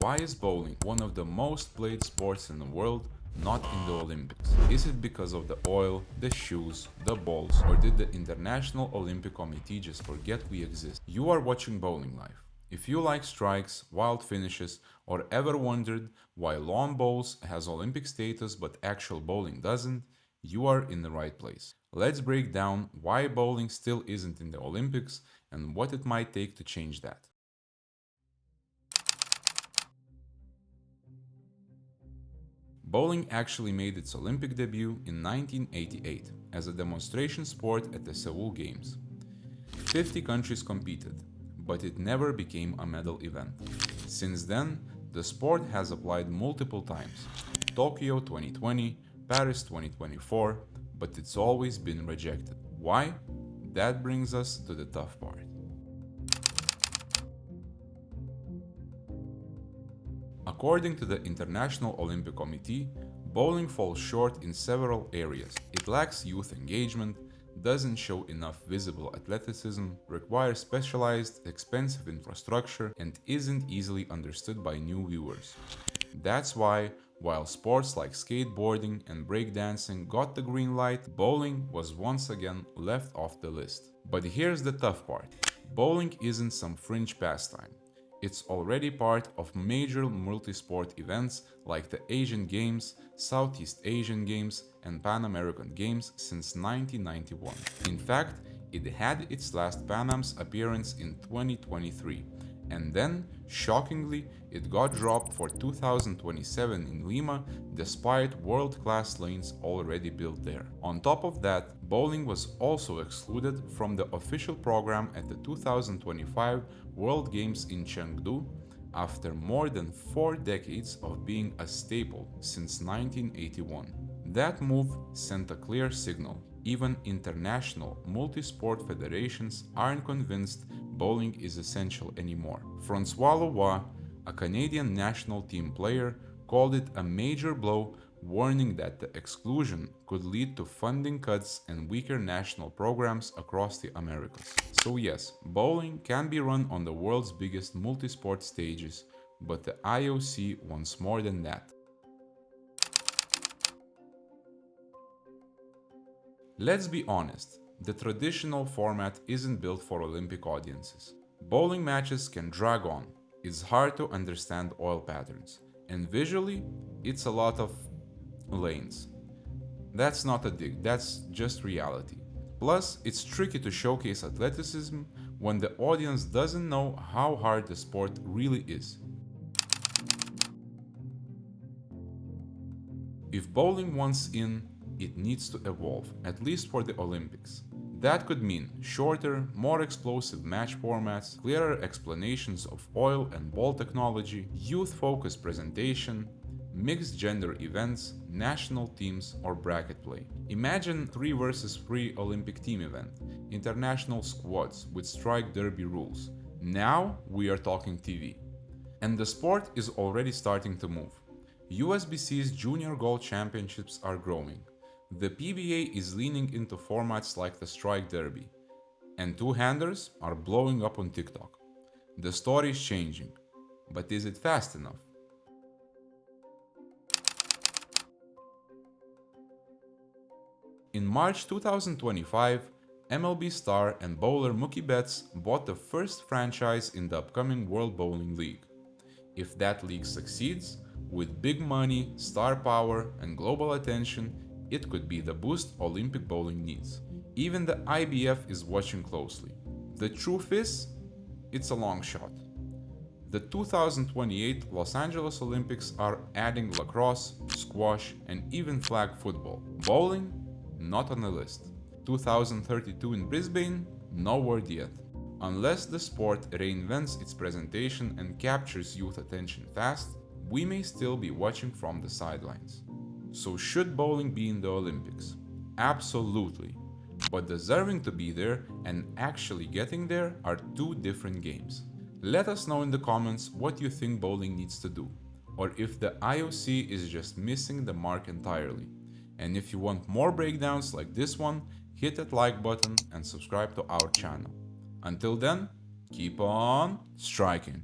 Why is bowling one of the most played sports in the world, not in the Olympics? Is it because of the oil, the shoes, the balls, or did the International Olympic Committee just forget we exist? You are watching BowlingLife. If you like strikes, wild finishes, or ever wondered why lawn bowls has Olympic status but actual bowling doesn't, you are in the right place. Let's break down why bowling still isn't in the Olympics and what it might take to change that. Bowling actually made its Olympic debut in 1988 as a demonstration sport at the Seoul Games. 50 countries competed, but it never became a medal event. Since then, the sport has applied multiple times: Tokyo 2020, Paris 2024, but it's always been rejected. Why? That brings us to the tough part. According to the International Olympic Committee, bowling falls short in several areas. It lacks youth engagement, doesn't show enough visible athleticism, requires specialized, expensive infrastructure, and isn't easily understood by new viewers. That's why, while sports like skateboarding and breakdancing got the green light, bowling was once again left off the list. But here's the tough part. Bowling isn't some fringe pastime. It's already part of major multi-sport events like the Asian Games, Southeast Asian Games, and Pan American Games since 1991. In fact, it had its last Pan Am's appearance in 2023, and then, shockingly, it got dropped for 2027 in Lima despite world-class lanes already built there. On top of that, bowling was also excluded from the official program at the 2025 World Games in Chengdu after more than 4 decades of being a staple since 1981. That move sent a clear signal. Even international multi-sport federations aren't convinced bowling is essential anymore. Francois Leroy, a Canadian national team player, called it a major blow, warning that the exclusion could lead to funding cuts and weaker national programs across the Americas. So yes, bowling can be run on the world's biggest multi-sport stages, but the IOC wants more than that. Let's be honest, the traditional format isn't built for Olympic audiences. Bowling matches can drag on, it's hard to understand oil patterns, and visually, it's a lot of lanes. That's not a dig, that's just reality. Plus, it's tricky to showcase athleticism when the audience doesn't know how hard the sport really is. If bowling wants in, it needs to evolve, at least for the Olympics. That could mean shorter, more explosive match formats, clearer explanations of oil and ball technology, youth-focused presentation, mixed gender events, national teams, or bracket play. Imagine 3 versus 3 Olympic team event, international squads with strike derby rules. Now we are talking TV. And the sport is already starting to move. USBC's Junior Gold Championships are growing. The PBA is leaning into formats like the strike derby. And two-handers are blowing up on TikTok. The story is changing. But is it fast enough? In March 2025, MLB star and bowler Mookie Betts bought the first franchise in the upcoming World Bowling League. If that league succeeds, with big money, star power, and global attention, it could be the boost Olympic bowling needs. Even the IBF is watching closely. The truth is, it's a long shot. The 2028 Los Angeles Olympics are adding lacrosse, squash, and even flag football. Bowling? Not on the list. 2032 in Brisbane? No word yet. Unless the sport reinvents its presentation and captures youth attention fast, we may still be watching from the sidelines. So should bowling be in the Olympics? Absolutely. But deserving to be there and actually getting there are 2 different games. Let us know in the comments what you think bowling needs to do, or if the IOC is just missing the mark entirely. And if you want more breakdowns like this one, hit that like button and subscribe to our channel. Until then, keep on striking.